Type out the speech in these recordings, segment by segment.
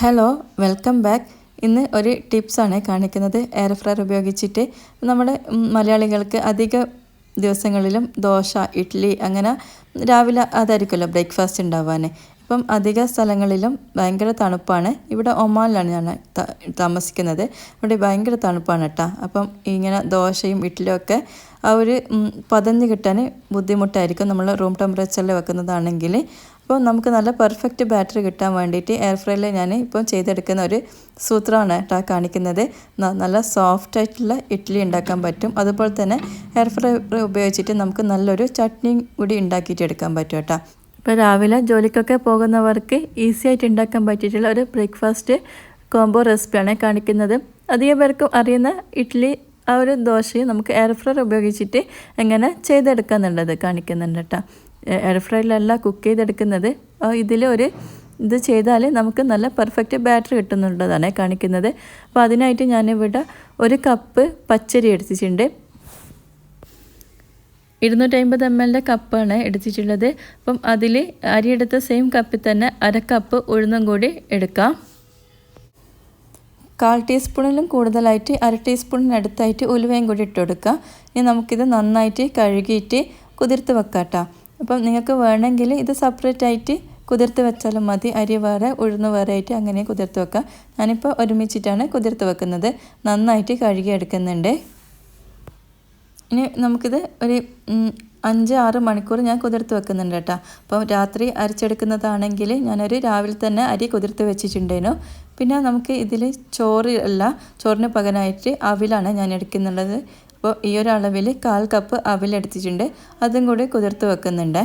Hello welcome back. ഇന്ന് ഒരു ടിപ്സാണ് കാണിക്കുന്നത്. എയർ ഫ്രയർ ഉപയോഗിച്ചിട്ട് നമ്മുടെ മലയാളികൾക്ക് അധിക ദിവസങ്ങളിലും ദോശ, ഇഡ്ഡലി അങ്ങനെ രാവിലെ അതായിരിക്കുമല്ലോ ബ്രേക്ക്ഫാസ്റ്റ് ഉണ്ടാവാൻ. ഇപ്പം അധിക സ്ഥലങ്ങളിലും ഭയങ്കര തണുപ്പാണ്. ഇവിടെ ഒമാനിലാണ് ഞാൻ താമസിക്കുന്നത്. ഇവിടെ ഭയങ്കര തണുപ്പാണ് കേട്ടോ. അപ്പം ഇങ്ങനെ ദോശയും ഇഡ്ഡലിയും ഒക്കെ ആ ഒരു പതഞ്ഞ് കിട്ടാൻ ബുദ്ധിമുട്ടായിരിക്കും നമ്മൾ റൂം ടെമ്പറേച്ചറിൽ വെക്കുന്നതാണെങ്കിൽ. അപ്പോൾ നമുക്ക് നല്ല പെർഫെക്റ്റ് ബാറ്ററി കിട്ടാൻ വേണ്ടിയിട്ട് എയർ ഫ്രയറിൽ ഞാൻ ഇപ്പം ചെയ്തെടുക്കുന്ന ഒരു സൂത്രമാണ് കേട്ടോ കാണിക്കുന്നത്. നല്ല സോഫ്റ്റായിട്ടുള്ള ഇഡ്ഡലി ഉണ്ടാക്കാൻ പറ്റും. അതുപോലെ തന്നെ എയർ ഫ്രയർ ഉപയോഗിച്ചിട്ട് നമുക്ക് നല്ലൊരു ചട്നിയും കൂടി ഉണ്ടാക്കിയിട്ട് എടുക്കാൻ പറ്റും കേട്ടോ. ഇപ്പോൾ രാവിലെ ജോലിക്കൊക്കെ പോകുന്നവർക്ക് ഈസി ആയിട്ട് ഉണ്ടാക്കാൻ പറ്റിയിട്ടുള്ള ഒരു ബ്രേക്ക്ഫാസ്റ്റ് കോംബോ റെസിപ്പിയാണ് കാണിക്കുന്നത്. അധികം പേർക്കും അറിയുന്ന ഇഡ്ഡലി ആ ഒരു ദോശയും നമുക്ക് എയർ ഫ്രയർ ഉപയോഗിച്ചിട്ട് എങ്ങനെ ചെയ്തെടുക്കാന്നുള്ളത് കാണിക്കുന്നുണ്ട് കേട്ടോ. എയർ ഫ്രയറിലല്ല കുക്ക് ചെയ്തെടുക്കുന്നത്. ഇത് ചെയ്താൽ നമുക്ക് നല്ല പെർഫെക്റ്റ് ബാറ്ററി കിട്ടുന്നുള്ളതാണ് കാണിക്കുന്നത്. അപ്പോൾ അതിനായിട്ട് ഞാനിവിടെ 1 കപ്പ് പച്ചരി എടുത്തിട്ടുണ്ട്. 250 ml കപ്പാണ് എടുത്തിട്ടുള്ളത്. അപ്പം അതിൽ അരിയെടുത്ത സെയിം കപ്പിൽ തന്നെ 1/2 കപ്പ് ഉഴുന്നും കൂടി എടുക്കാം. 1/4 ടീസ്പൂണിലും കൂടുതലായിട്ട് 1/2 ടീസ്പൂണിനടുത്തായിട്ട് ഉലുവയും കൂടി ഇട്ട് കൊടുക്കുക. ഇനി നമുക്കിത് നന്നായിട്ട് കഴുകിയിട്ട് കുതിർത്ത് വെക്കാം കേട്ടോ. അപ്പം നിങ്ങൾക്ക് വേണമെങ്കിൽ ഇത് സെപ്പറേറ്റ് ആയിട്ട് കുതിർത്ത് വെച്ചാലും മതി. അരി വേറെ ഉഴുന്ന് വേറെ ആയിട്ട് അങ്ങനെ കുതിർത്ത് വെക്കാം. ഞാനിപ്പോൾ ഒരുമിച്ചിട്ടാണ് കുതിർത്ത് വെക്കുന്നത്. നന്നായിട്ട് കഴുകി എടുക്കുന്നുണ്ട്. ഇനി നമുക്കിത് ഒരു 5-6 മണിക്കൂർ ഞാൻ കുതിർത്ത് വെക്കുന്നുണ്ട് കേട്ടോ. അപ്പം രാത്രി അരച്ചെടുക്കുന്നതാണെങ്കിൽ ഞാനൊരു രാവിലെ തന്നെ അരി കുതിർത്ത് വെച്ചിട്ടുണ്ടേനു. പിന്നെ നമുക്ക് ഇതിൽ ചോറിന് പകരമായിട്ട് അവിലാണ് ഞാൻ എടുക്കുന്നുള്ളത്. അപ്പോൾ ഈ ഒരു അളവിൽ 1/4 കപ്പ് അവിലെടുത്തിട്ടുണ്ട്. അതും കൂടി കുതിർത്ത് വെക്കുന്നുണ്ട്.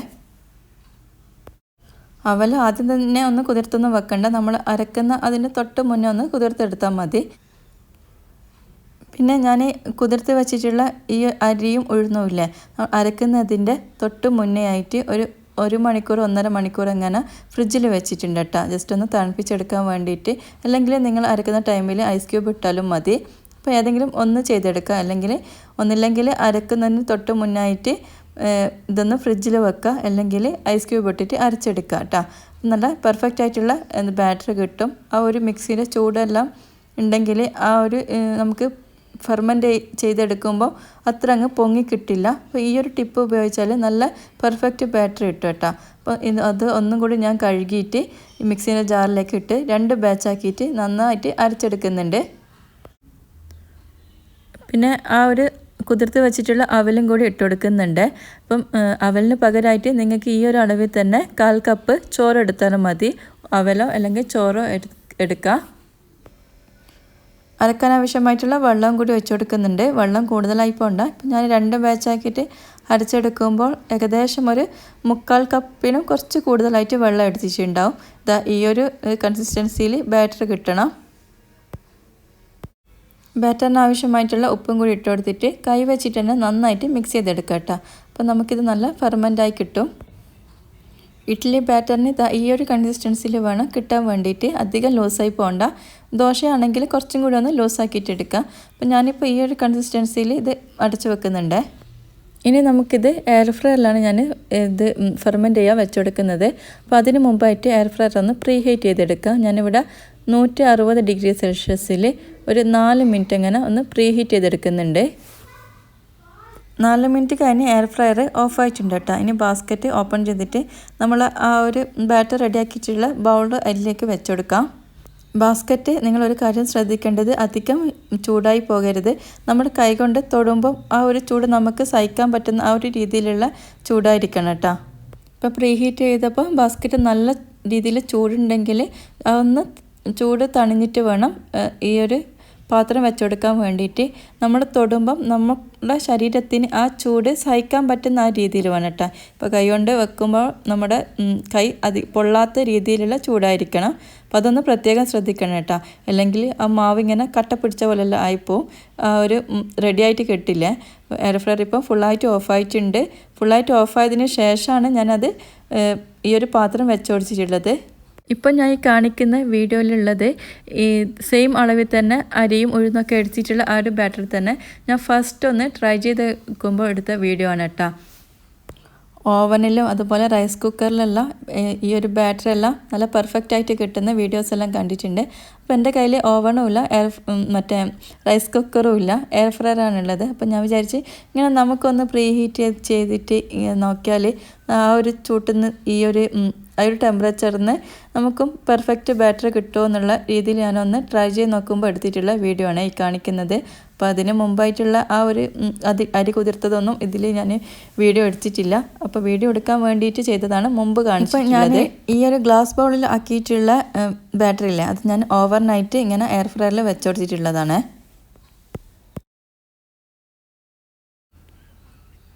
അവൽ ആദ്യം തന്നെ ഒന്ന് കുതിർത്തൊന്നും വെക്കണ്ട. നമ്മൾ അരക്കുന്ന അതിൻ്റെ തൊട്ട് മുന്നേ ഒന്ന് കുതിർത്തെടുത്താൽ മതി. പിന്നെ ഞാൻ കുതിർത്ത് വെച്ചിട്ടുള്ള ഈ അരിയും ഉഴുന്നുമില്ലേ, അരക്കുന്നതിൻ്റെ തൊട്ട് മുന്നേ ആയിട്ട് ഒരു 1 മണിക്കൂർ 1.5 മണിക്കൂർ എങ്ങനെ ഫ്രിഡ്ജിൽ വെച്ചിട്ടുണ്ട് കേട്ടോ. ജസ്റ്റ് ഒന്ന് തണുപ്പിച്ചെടുക്കാൻ വേണ്ടിയിട്ട്. അല്ലെങ്കിൽ നിങ്ങൾ അരക്കുന്ന ടൈമിൽ ഐസ് ക്യൂബ് ഇട്ടാലും മതി. അപ്പോൾ ഏതെങ്കിലും ഒന്ന് ചെയ്തെടുക്കുക. ഒന്നില്ലെങ്കിൽ അരക്കുന്നതിന് തൊട്ട് മുന്നായിട്ട് ഇതൊന്ന് ഫ്രിഡ്ജിൽ വെക്കുക. അല്ലെങ്കിൽ ഐസ് ക്യൂബ് ഇട്ടിട്ട് അരച്ചെടുക്കുക കേട്ടോ. നല്ല പെർഫെക്റ്റ് ആയിട്ടുള്ള ബാറ്ററി കിട്ടും. ആ ഒരു മിക്സിയുടെ ചൂടെല്ലാം ഉണ്ടെങ്കിൽ ആ ഒരു നമുക്ക് ഫെർമെൻറ്റ് ചെയ്തെടുക്കുമ്പോൾ അത്ര അങ്ങ് പൊങ്ങി കിട്ടില്ല. അപ്പോൾ ഈ ഒരു ടിപ്പ് ഉപയോഗിച്ചാൽ നല്ല പെർഫെക്റ്റ് ബാറ്ററി കിട്ടും കേട്ടോ. അപ്പോൾ അത് ഒന്നും കൂടി ഞാൻ കഴുകിയിട്ട് മിക്സിയുടെ ജാറിലേക്ക് ഇട്ട് 2 ബാച്ചാക്കിയിട്ട് നന്നായിട്ട് അരച്ചെടുക്കുന്നുണ്ട്. പിന്നെ ആ ഒരു കുതിർത്ത് വെച്ചിട്ടുള്ള അവലും കൂടി ഇട്ട് കൊടുക്കുന്നുണ്ട്. അപ്പം അവലിന് പകരമായിട്ട് നിങ്ങൾക്ക് ഈ ഒരു അളവിൽ തന്നെ 1/4 കപ്പ് ചോറ് എടുത്താലും മതി. അവലോ അല്ലെങ്കിൽ ചോറോ എടുക്കുക. അരക്കാൻ ആവശ്യമായിട്ടുള്ള വെള്ളവും കൂടി വെച്ച് കൊടുക്കുന്നുണ്ട്. വെള്ളം കൂടുതലായി പോകണ്ട. ഇപ്പം ഞാൻ 2 ബാച്ചാക്കിയിട്ട് അരച്ചെടുക്കുമ്പോൾ ഏകദേശം ഒരു 1/4 കപ്പിനും കുറച്ച് കൂടുതലായിട്ട് വെള്ളം എടുത്തിട്ടുണ്ടാവും. ഈ ഒരു കൺസിസ്റ്റൻസിയിൽ ബാറ്റർ കിട്ടണം. ബാറ്ററിന് ആവശ്യമായിട്ടുള്ള ഉപ്പും കൂടി ഇട്ട് കൊടുത്തിട്ട് കൈ വെച്ചിട്ട് തന്നെ നന്നായിട്ട് മിക്സ് ചെയ്തെടുക്കുക കേട്ടോ. അപ്പോൾ നമുക്കിത് നല്ല ഫെർമെൻ്റായി കിട്ടും. ഇഡ്ഡലി ബാറ്ററിന് ഈ ഒരു കൺസിസ്റ്റൻസിയിൽ വേണം കിട്ടാൻ വേണ്ടിയിട്ട്. അധികം ലൂസായി പോകണ്ട. ദോശയാണെങ്കിൽ കുറച്ചും കൂടി ഒന്ന് ലൂസാക്കിയിട്ട് എടുക്കുക. അപ്പോൾ ഞാനിപ്പോൾ ഈ ഒരു കൺസിസ്റ്റൻസിയിൽ ഇത് അടച്ചു വെക്കുന്നുണ്ട്. ഇനി നമുക്കിത് എയർ ഫ്രയറിലാണ് ഞാൻ ഇത് ഫെർമെൻറ്റ് ചെയ്യാൻ വെച്ചെടുക്കുന്നത്. അപ്പോൾ അതിന് മുമ്പായിട്ട് എയർ ഫ്രയർ ഒന്ന് പ്രീ ഹീറ്റ് ചെയ്തെടുക്കുക. ഞാനിവിടെ 160 ഡിഗ്രി സെൽഷ്യസിൽ ഒരു 4 മിനിറ്റ് അങ്ങനെ ഒന്ന് പ്രീ ഹീറ്റ് ചെയ്തെടുക്കുന്നുണ്ട്. 4 മിനിറ്റ് കഴിഞ്ഞ് എയർ ഫ്രയർ ഓഫ് ആയിട്ടുണ്ട് കേട്ടോ. ഇനി ബാസ്ക്കറ്റ് ഓപ്പൺ ചെയ്തിട്ട് നമ്മൾ ആ ഒരു ബാറ്റർ റെഡിയാക്കിയിട്ടുള്ള ബൗൾ അതിലേക്ക് വെച്ചെടുക്കാം. ബാസ്ക്കറ്റ് നിങ്ങളൊരു കാര്യം ശ്രദ്ധിക്കേണ്ടത്, അധികം ചൂടായി പോകരുത്. നമ്മുടെ കൈ കൊണ്ട് തൊടുമ്പം ആ ഒരു ചൂട് നമുക്ക് സഹിക്കാൻ പറ്റുന്ന ആ ഒരു രീതിയിലുള്ള ചൂടായിരിക്കണം കേട്ടോ. ഇപ്പോൾ പ്രീ ഹീറ്റ് ചെയ്തപ്പോൾ ബാസ്ക്കറ്റ് നല്ല രീതിയിൽ ചൂടുണ്ടെങ്കിൽ ഒന്ന് ചൂട് തണിഞ്ഞിട്ട് വേണം ഈ ഒരു പാത്രം വെച്ചെടുക്കാൻ വേണ്ടിയിട്ട്. നമ്മൾ തൊടുമ്പം നമ്മുടെ ശരീരത്തിന് ആ ചൂട് സഹിക്കാൻ പറ്റുന്ന ആ രീതിയിൽ വേണം കേട്ടോ. ഇപ്പോൾ കൈ കൊണ്ട് വെക്കുമ്പോൾ നമ്മുടെ കൈ പൊള്ളാത്ത രീതിയിലുള്ള ചൂടായിരിക്കണം. അപ്പോൾ അതൊന്ന് പ്രത്യേകം ശ്രദ്ധിക്കണം കേട്ടോ. അല്ലെങ്കിൽ ആ മാവ് ഇങ്ങനെ കട്ട പിടിച്ച പോലെല്ലാം ആയിപ്പോവും. ഒരു റെഡിയായിട്ട് കിട്ടില്ലേ. എയർ ഫ്രയർ ഇപ്പോൾ ഫുള്ളായിട്ട് ഓഫായിട്ടുണ്ട്. ഫുള്ളായിട്ട് ഓഫായതിന് ശേഷമാണ് ഞാനത് ഈ ഒരു പാത്രം വെച്ചോടിച്ചിട്ടുള്ളത്. ഇപ്പം ഞാൻ ഈ കാണിക്കുന്ന വീഡിയോയിലുള്ളത് ഈ സെയിം അളവിൽ തന്നെ അരിയും ഉഴുന്നൊക്കെ എടുത്തിട്ടുള്ള ആ ഒരു ബാറ്റർ തന്നെ ഞാൻ ഫസ്റ്റ് ഒന്ന് ട്രൈ ചെയ്ത് വെക്കുമ്പോൾ എടുത്ത വീഡിയോ ആണ് കേട്ടോ. ഓവനിലും അതുപോലെ റൈസ് കുക്കറിലെല്ലാം ഈ ഒരു ബാറ്ററി എല്ലാം നല്ല പെർഫെക്റ്റ് ആയിട്ട് കിട്ടുന്ന വീഡിയോസ് എല്ലാം കണ്ടിട്ടുണ്ട്. അപ്പോൾ എൻ്റെ കയ്യിൽ ഓവനും ഇല്ല, മറ്റേ റൈസ് കുക്കറും ഇല്ല, എയർ ഫ്രയറാണുള്ളത്. അപ്പോൾ ഞാൻ വിചാരിച്ച് ഇങ്ങനെ നമുക്കൊന്ന് പ്രീ ഹീറ്റ് ചെയ്തിട്ട് നോക്കിയാൽ ആ ഒരു ചൂട്ടിന്ന് ഈ ഒരു ടെമ്പറേച്ചറിന് നമുക്കും പെർഫെക്റ്റ് ബാറ്ററി കിട്ടുമോ എന്നുള്ള രീതിയിൽ ഞാനൊന്ന് ട്രൈ ചെയ്ത് നോക്കുമ്പോൾ എടുത്തിട്ടുള്ള വീഡിയോ ആണ് ഈ കാണിക്കുന്നത്. അപ്പോൾ അതിന് മുമ്പായിട്ടുള്ള ആ ഒരു അരി കുതിർത്തതൊന്നും ഇതിൽ ഞാൻ വീഡിയോ എടുത്തിട്ടില്ല. അപ്പോൾ വീഡിയോ എടുക്കാൻ വേണ്ടിയിട്ട് ചെയ്തതാണ് മുമ്പ് കാണിച്ചത്. ഞാൻ ഈ ഒരു ഗ്ലാസ് ബൗളിൽ ആക്കിയിട്ടുള്ള ബാറ്ററി ഇല്ലേ, അത് ഞാൻ ഓവർനൈറ്റ് ഇങ്ങനെ എയർ ഫ്രയറിൽ വെച്ചുകൊടുത്തിട്ടുള്ളതാണ്.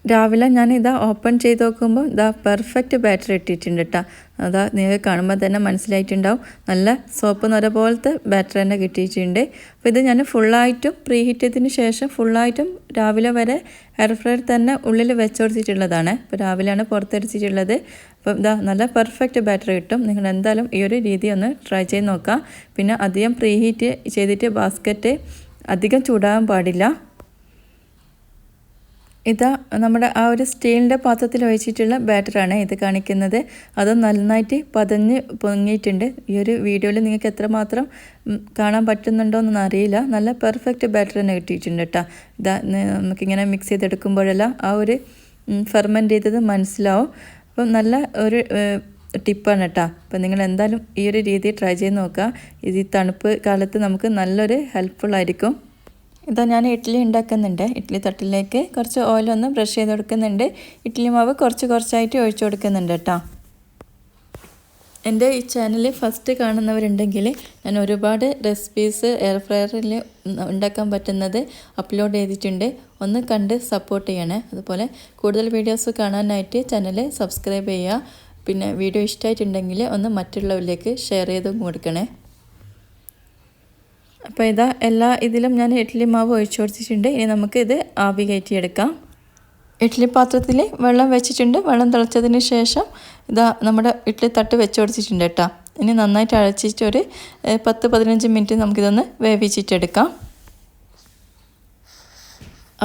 രാവിലെ ഞാൻ ഇതാ ഓപ്പൺ ചെയ്ത് നോക്കുമ്പോൾ ഇതാ പെർഫെക്റ്റ് ബാറ്ററി ഇട്ടിട്ടുണ്ട് കേട്ടോ. അതാ നിങ്ങൾക്ക് കാണുമ്പോൾ തന്നെ മനസ്സിലായിട്ടുണ്ടാവും, നല്ല സോപ്പ് നിറ പോലത്തെ ബാറ്ററി തന്നെ കിട്ടിയിട്ടുണ്ട്. അപ്പോൾ ഇത് ഞാൻ ഫുള്ളായിട്ടും പ്രീ ഹീറ്റ് ചെയ്തതിന് ശേഷം ഫുള്ളായിട്ടും രാവിലെ വരെ എയർ ഫ്രയർ തന്നെ ഉള്ളിൽ വെച്ചുകൊടുത്തിട്ടുള്ളതാണ്. അപ്പോൾ രാവിലെയാണ് പുറത്തെടുത്തിട്ടുള്ളത്. അപ്പോൾ ഇതാ നല്ല പെർഫെക്റ്റ് ബാറ്ററി കിട്ടും. നിങ്ങൾ എന്തായാലും ഈ ഒരു രീതി ഒന്ന് ട്രൈ ചെയ്ത് നോക്കാം. പിന്നെ അധികം പ്രീ ഹീറ്റ് ചെയ്തിട്ട് ബാസ്ക്കറ്റ് അധികം ചൂടാകാൻ പാടില്ല. ഇതാ നമ്മുടെ ആ ഒരു സ്റ്റീലിൻ്റെ പാത്രത്തിൽ ഒഴിച്ചിട്ടുള്ള ബാറ്ററാണ് ഇത് കാണിക്കുന്നത്. അത് നന്നായിട്ട് പതഞ്ഞ് പൊങ്ങിയിട്ടുണ്ട്. ഈ ഒരു വീഡിയോയിൽ നിങ്ങൾക്ക് എത്രമാത്രം കാണാൻ പറ്റുന്നുണ്ടോയെന്നൊന്നും അറിയില്ല. നല്ല പെർഫെക്റ്റ് ബാറ്റർ തന്നെ കിട്ടിയിട്ടുണ്ട് കേട്ടോ. ഇതാ നമുക്കിങ്ങനെ മിക്സ് ചെയ്തെടുക്കുമ്പോഴെല്ലാം ആ ഒരു ഫെർമെൻറ്റ് ചെയ്തത് മനസ്സിലാവും. അപ്പം നല്ല ഒരു ടിപ്പാണ് കേട്ടോ. അപ്പം നിങ്ങൾ എന്തായാലും ഈ ഒരു രീതി ട്രൈ ചെയ്ത് നോക്കുക. ഇത് ഈ തണുപ്പ് കാലത്ത് നമുക്ക് നല്ലൊരു ഹെൽപ്ഫുള്ളായിരിക്കും. ഇതാ ഞാൻ ഇഡ്ഡലി ഉണ്ടാക്കുന്നുണ്ട്. ഇഡ്ഡലി തട്ടിലേക്ക് കുറച്ച് ഓയിലൊന്ന് ബ്രഷ് ചെയ്ത് കൊടുക്കുന്നുണ്ട്. ഇഡ്ഡലി മാവ് കുറച്ചായിട്ട് ഒഴിച്ചു കൊടുക്കുന്നുണ്ട് കേട്ടോ. എൻ്റെ ഈ ചാനൽ ഫസ്റ്റ് കാണുന്നവരുണ്ടെങ്കിൽ ഞാൻ ഒരുപാട് റെസിപ്പീസ് എയർ ഫ്രയറിൽ ഉണ്ടാക്കാൻ പറ്റുന്നത് അപ്ലോഡ് ചെയ്തിട്ടുണ്ട്. ഒന്ന് കണ്ട് സപ്പോർട്ട് ചെയ്യണേ. അതുപോലെ കൂടുതൽ വീഡിയോസ് കാണാനായിട്ട് ചാനൽ സബ്സ്ക്രൈബ് ചെയ്യുക. പിന്നെ വീഡിയോ ഇഷ്ടമായിട്ടുണ്ടെങ്കിൽ ഒന്ന് മറ്റുള്ളവരിലേക്ക് ഷെയർ ചെയ്തും കൊടുക്കണേ. അപ്പോൾ ഇതാ എല്ലാ ഇതിലും ഞാൻ ഇഡ്ഡലി മാവ് ഒഴിച്ചു കൊടുത്തിട്ടുണ്ട്. ഇനി നമുക്ക് ഇത് ആവി കയറ്റിയെടുക്കാം. ഇഡ്ഡലി പാത്രത്തിൽ വെള്ളം വെച്ചിട്ടുണ്ട്. വെള്ളം തിളച്ചതിന് ശേഷം ഇതാ നമ്മുടെ ഇഡ്ഡലി തട്ട് വെച്ച് കൊടുത്തിട്ടുണ്ട് കേട്ടോ. ഇനി നന്നായിട്ട് അഴച്ചിട്ട് ഒരു 10-15 മിനിറ്റ് നമുക്കിതൊന്ന് വേവിച്ചിട്ടെടുക്കാം.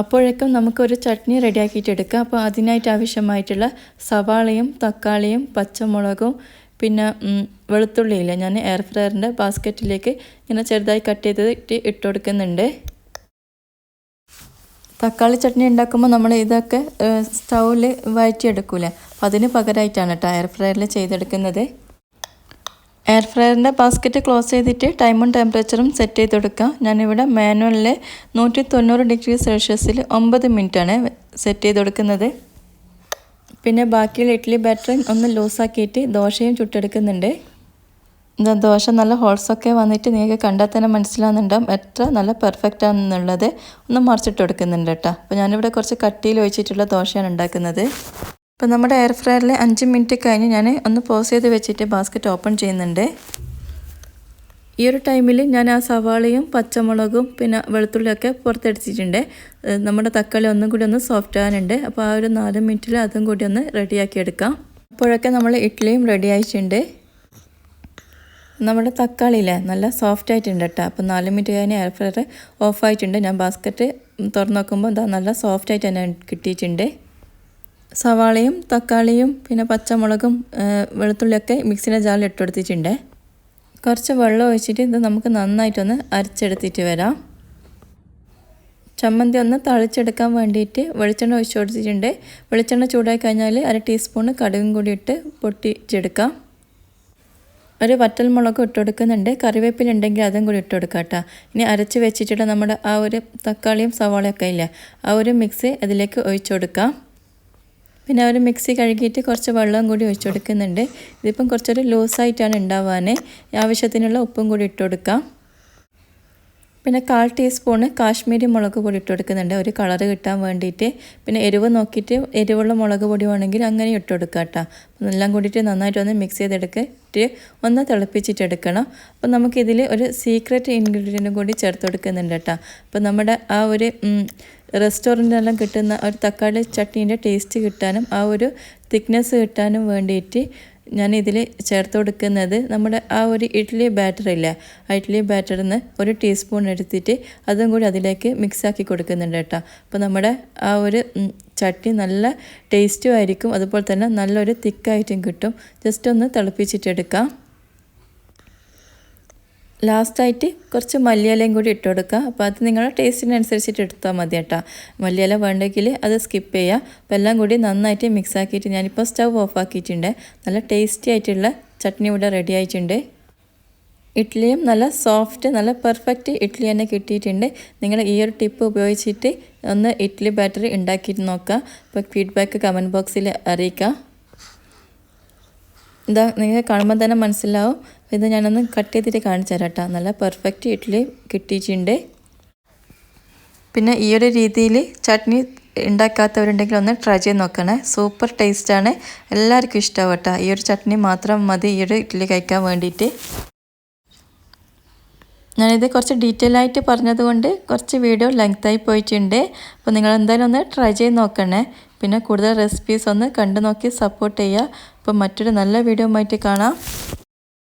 അപ്പോഴേക്കും നമുക്കൊരു ചട്നി റെഡിയാക്കിയിട്ടെടുക്കാം. അപ്പോൾ അതിനായിട്ട് ആവശ്യമായിട്ടുള്ള സവാളയും തക്കാളിയും പച്ചമുളകും പിന്നെ വെളുത്തുള്ളിയില്ല ഞാൻ എയർ ഫ്രയറിൻ്റെ ബാസ്ക്കറ്റിലേക്ക് ഇങ്ങനെ ചെറുതായി കട്ട് ചെയ്തിട്ട് ഇട്ട് കൊടുക്കുന്നുണ്ട്. തക്കാളി ചട്നി ഉണ്ടാക്കുമ്പോൾ നമ്മൾ ഇതൊക്കെ സ്റ്റൗവിൽ വഴറ്റിയെടുക്കൂലേ, അപ്പോൾ അതിന് പകരമായിട്ടാണ് കേട്ടോ എയർ ഫ്രയറിൽ ചെയ്തെടുക്കുന്നത്. എയർ ഫ്രയറിൻ്റെ ബാസ്ക്കറ്റ് ക്ലോസ് ചെയ്തിട്ട് ടൈമും ടെമ്പറേച്ചറും സെറ്റ് ചെയ്ത് കൊടുക്കാം. ഞാനിവിടെ മാനുവലിൽ 190 ഡിഗ്രി സെൽഷ്യസിൽ 9 മിനിറ്റാണ് സെറ്റ് ചെയ്ത് കൊടുക്കുന്നത്. പിന്നെ ബാക്കിയുള്ള ഇഡ്ഡലി ബാറ്റർ ഒന്ന് ലൂസാക്കിയിട്ട് ദോശയും ചുട്ടെടുക്കുന്നുണ്ട്. എന്താ ദോശ നല്ല ഹോൾസൊക്കെ വന്നിട്ട് നിങ്ങൾക്ക് കണ്ടാൽ തന്നെ മനസ്സിലാകുന്നുണ്ടാവും എത്ര നല്ല പെർഫെക്റ്റ് ആണെന്നുള്ളത്. ഒന്ന് മറിച്ചിട്ട് കൊടുക്കുന്നുണ്ട് കേട്ടോ. അപ്പോൾ ഞാനിവിടെ കുറച്ച് കട്ടിയിൽ ഒഴിച്ചിട്ടുള്ള ദോശയാണ് ഉണ്ടാക്കുന്നത്. അപ്പോൾ നമ്മുടെ എയർ ഫ്രയറിൽ 5 മിനിറ്റ് കഴിഞ്ഞ് ഞാൻ ഒന്ന് പോസ് ചെയ്ത് വെച്ചിട്ട് ബാസ്ക്കറ്റ് ഓപ്പൺ ചെയ്യുന്നുണ്ട്. ഈ ഒരു ടൈമിൽ ഞാൻ ആ സവാളയും പച്ചമുളകും പിന്നെ വെളുത്തുള്ളിയൊക്കെ പുറത്തെടുത്തിട്ടുണ്ട്. നമ്മുടെ തക്കാളി ഒന്നും കൂടി ഒന്ന് സോഫ്റ്റ് ആകാനുണ്ട്. അപ്പോൾ ആ ഒരു 4 മിനിറ്റിൽ അതും കൂടി ഒന്ന് റെഡിയാക്കി എടുക്കാം. അപ്പോഴൊക്കെ നമ്മൾ ഇഡ്ഡലിയും റെഡി ആയിട്ടുണ്ട്. നമ്മുടെ തക്കാളിയില്ലേ നല്ല സോഫ്റ്റ് ആയിട്ടുണ്ട് കേട്ടോ. അപ്പോൾ 4 മിനിറ്റ് കഴിഞ്ഞ് എയർ ഫ്രയർ ഓഫായിട്ടുണ്ട്. ഞാൻ ബാസ്ക്കറ്റ് തുറന്ന് നോക്കുമ്പോൾ ഇതാ നല്ല സോഫ്റ്റ് ആയിട്ട് തന്നെ കിട്ടിയിട്ടുണ്ട്. സവാളയും തക്കാളിയും പിന്നെ പച്ചമുളകും വെളുത്തുള്ളിയൊക്കെ മിക്സിയുടെ ജാറിൽ ഇട്ട് കൊടുത്തിട്ടുണ്ട്. കുറച്ച് വെള്ളം ഒഴിച്ചിട്ട് ഇത് നമുക്ക് നന്നായിട്ടൊന്ന് അരച്ചെടുത്തിട്ട് വരാം. ചമ്മന്തി ഒന്ന് തളിച്ചെടുക്കാൻ വേണ്ടിയിട്ട് വെളിച്ചെണ്ണ ഒഴിച്ച് കൊടുത്തിട്ടുണ്ട്. വെളിച്ചെണ്ണ ചൂടായി കഴിഞ്ഞാൽ 1 ടീസ്പൂൺ കടുകും കൂടി ഇട്ട് പൊട്ടിച്ചെടുക്കാം. ഒരു വറ്റൽമുളകും ഇട്ട് കൊടുക്കുന്നുണ്ട്. കറിവേപ്പില ഉണ്ടെങ്കിൽ അതും കൂടി ഇട്ട് കൊടുക്കാം കേട്ടോ. ഇനി അരച്ച് വെച്ചിട്ടുള്ള നമ്മുടെ ആ ഒരു തക്കാളിയും സവാളയൊക്കെ ഇല്ല, ആ ഒരു മിക്സ് അതിലേക്ക് ഒഴിച്ചു കൊടുക്കാം. പിന്നെ ഒരു മിക്സി കഴുകിയിട്ട് കുറച്ച് വെള്ളം കൂടി ഒഴിച്ചു കൊടുക്കുന്നുണ്ട്. ഇതിപ്പം കുറച്ചൊരു ലൂസായിട്ടാണ് ഉണ്ടാവാൻ. ആവശ്യത്തിനുള്ള ഉപ്പും കൂടി ഇട്ട് കൊടുക്കാം. പിന്നെ 1/4 ടീസ്പൂണ് കാശ്മീരി മുളക് പൊടി ഇട്ട് കൊടുക്കുന്നുണ്ട്, ഒരു കളറ് കിട്ടാൻ വേണ്ടിയിട്ട്. പിന്നെ എരിവ് നോക്കിയിട്ട് എരിവുള്ള മുളക് പൊടി വേണമെങ്കിൽ അങ്ങനെ ഇട്ട് കൊടുക്കുക കേട്ടോ. എല്ലാം കൂടിയിട്ട് നന്നായിട്ടൊന്ന് മിക്സ് ചെയ്തെടുത്തിട്ട് ഒന്ന് തിളപ്പിച്ചിട്ടെടുക്കണം. അപ്പോൾ നമുക്കിതിൽ ഒരു സീക്രട്ട് ഇൻഗ്രീഡിയൻറ്റും കൂടി ചേർത്ത് കൊടുക്കുന്നുണ്ട് കേട്ടോ. അപ്പോൾ നമ്മുടെ ആ ഒരു റെസ്റ്റോറൻറ്റിലെല്ലാം കിട്ടുന്ന ഒരു തക്കാളി ചട്നീൻ്റെ ടേസ്റ്റ് കിട്ടാനും ആ ഒരു തിക്നെസ് കിട്ടാനും വേണ്ടിയിട്ട് ഞാനിതിൽ ചേർത്ത് കൊടുക്കുന്നത് നമ്മുടെ ആ ഒരു ഇഡ്ഡലി ബാറ്റർ ഇല്ലേ, ആ ഇഡ്ഡലി ബാറ്ററിൽ നിന്ന് 1 ടീസ്പൂൺ എടുത്തിട്ട് അതും കൂടി അതിലേക്ക് മിക്സാക്കി കൊടുക്കുന്നുണ്ട് കേട്ടോ. അപ്പോൾ നമ്മുടെ ആ ഒരു ചട്നി നല്ല ടേസ്റ്റും ആയിരിക്കും, അതുപോലെ തന്നെ നല്ലൊരു തിക്കായിട്ടും കിട്ടും. ജസ്റ്റ് ഒന്ന് തിളപ്പിച്ചിട്ടെടുക്കാം. ലാസ്റ്റായിട്ട് കുറച്ച് മല്ലിയിലയും കൂടി ഇട്ട് കൊടുക്കുക. അപ്പോൾ അത് നിങ്ങളുടെ ടേസ്റ്റിനനുസരിച്ചിട്ട് എടുത്താൽ മതി കേട്ടോ. മല്ലിയില വേണ്ടെങ്കിൽ അത് സ്കിപ്പ് ചെയ്യുക. അപ്പോൾ എല്ലാം കൂടി നന്നായിട്ട് മിക്സ് ആക്കിയിട്ട് ഞാനിപ്പോൾ സ്റ്റവ് ഓഫ് ആക്കിയിട്ടുണ്ട്. നല്ല ടേസ്റ്റി ആയിട്ടുള്ള ചട്നി ഇവിടെ റെഡി ആയിട്ടുണ്ട്. ഇഡ്ഡലിയും നല്ല സോഫ്റ്റ്, നല്ല പെർഫെക്റ്റ് ഇഡ്ഡലി തന്നെ കിട്ടിയിട്ടുണ്ട്. നിങ്ങൾ ഈ ഒരു ടിപ്പ് ഉപയോഗിച്ചിട്ട് ഒന്ന് ഇഡ്ഡലി ബാറ്റർ ഉണ്ടാക്കിയിട്ട് നോക്കുക. അപ്പോൾ ഫീഡ്ബാക്ക് കമൻറ്റ് ബോക്സിൽ അറിയിക്കുക. ഇതാ നിങ്ങൾക്ക് കാണുമ്പോൾ തന്നെ മനസ്സിലാവും. ഇത് ഞാനൊന്ന് കട്ട് ചെയ്തിട്ട് കാണിച്ചു തരാം കേട്ടോ. നല്ല പെർഫെക്റ്റ് ഇഡ്ഡലി കിട്ടിയിട്ടുണ്ട്. പിന്നെ ഈ ഒരു രീതിയിൽ ചട്നി ഉണ്ടാക്കാത്തവരുണ്ടെങ്കിൽ ഒന്ന് ട്രൈ ചെയ്ത് നോക്കണേ. സൂപ്പർ ടേസ്റ്റാണ്, എല്ലാവർക്കും ഇഷ്ടമാവും കേട്ടോ. ഈ ഒരു ചട്നി മാത്രം മതി ഈ ഒരു ഇഡ്ഡലി കഴിക്കാൻ വേണ്ടിയിട്ട്. ഞാനിത് കുറച്ച് ഡീറ്റെയിൽ ആയിട്ട് പറഞ്ഞതുകൊണ്ട് കുറച്ച് വീഡിയോ ലെങ്തായി പോയിട്ടുണ്ട്. അപ്പോൾ നിങ്ങൾ എന്തായാലും ഒന്ന് ട്രൈ ചെയ്ത് നോക്കണേ. പിന്നെ കൂടുതൽ റെസിപ്പീസ് ഒന്ന് കണ്ടു നോക്കി സപ്പോർട്ട് ചെയ്യുക. അപ്പോൾ മറ്റൊരു നല്ല വീഡിയോ ആയിട്ട് കാണാം.